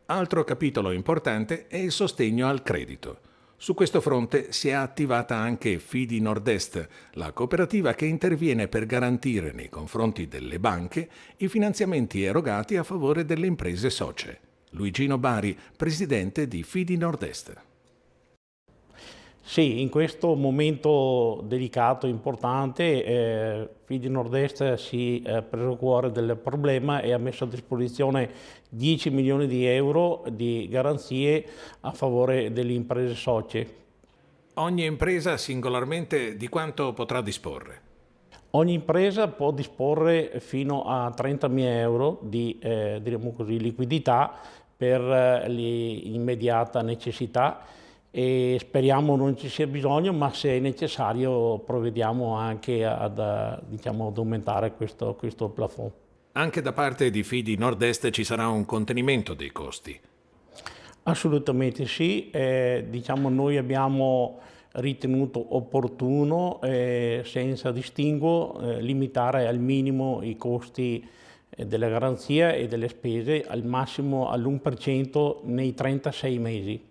Altro capitolo importante è il sostegno al credito. Su questo fronte si è attivata anche Fidi Nord-Est, la cooperativa che interviene per garantire nei confronti delle banche i finanziamenti erogati a favore delle imprese socie. Luigino Bari, presidente di Fidi Nord-Est. Sì, in questo momento delicato e importante, Fidi Nord-Est si è preso cuore del problema e ha messo a disposizione 10 milioni di euro di garanzie a favore delle imprese socie. Ogni impresa singolarmente di quanto potrà disporre? Ogni impresa può disporre fino a 30.000 euro di diremo così, liquidità per l'immediata necessità e speriamo non ci sia bisogno, ma se è necessario provvediamo anche diciamo, ad aumentare questo plafond. Anche da parte di Fidi Nord-Est ci sarà un contenimento dei costi. Assolutamente sì, diciamo noi abbiamo ritenuto opportuno, senza distinguo, limitare al minimo i costi della garanzia e delle spese, al massimo all'1% nei 36 mesi.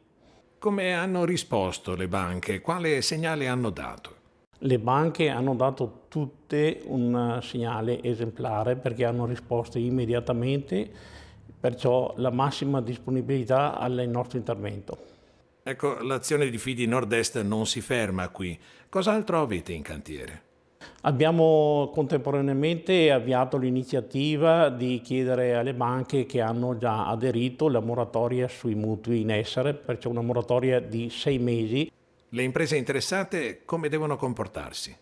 Come hanno risposto le banche? Quale segnale hanno dato? Le banche hanno dato tutte un segnale esemplare perché hanno risposto immediatamente, perciò la massima disponibilità al nostro intervento. Ecco, l'azione di Fidi Nord-Est non si ferma qui. Cos'altro avete in cantiere? Abbiamo contemporaneamente avviato l'iniziativa di chiedere alle banche che hanno già aderito la moratoria sui mutui in essere, perciò una moratoria di 6 mesi. Le imprese interessate come devono comportarsi?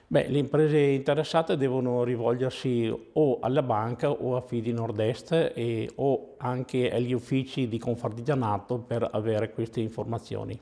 Beh, le imprese interessate devono rivolgersi o alla banca o a Fidi Nord-Est o anche agli uffici di Confartigianato per avere queste informazioni.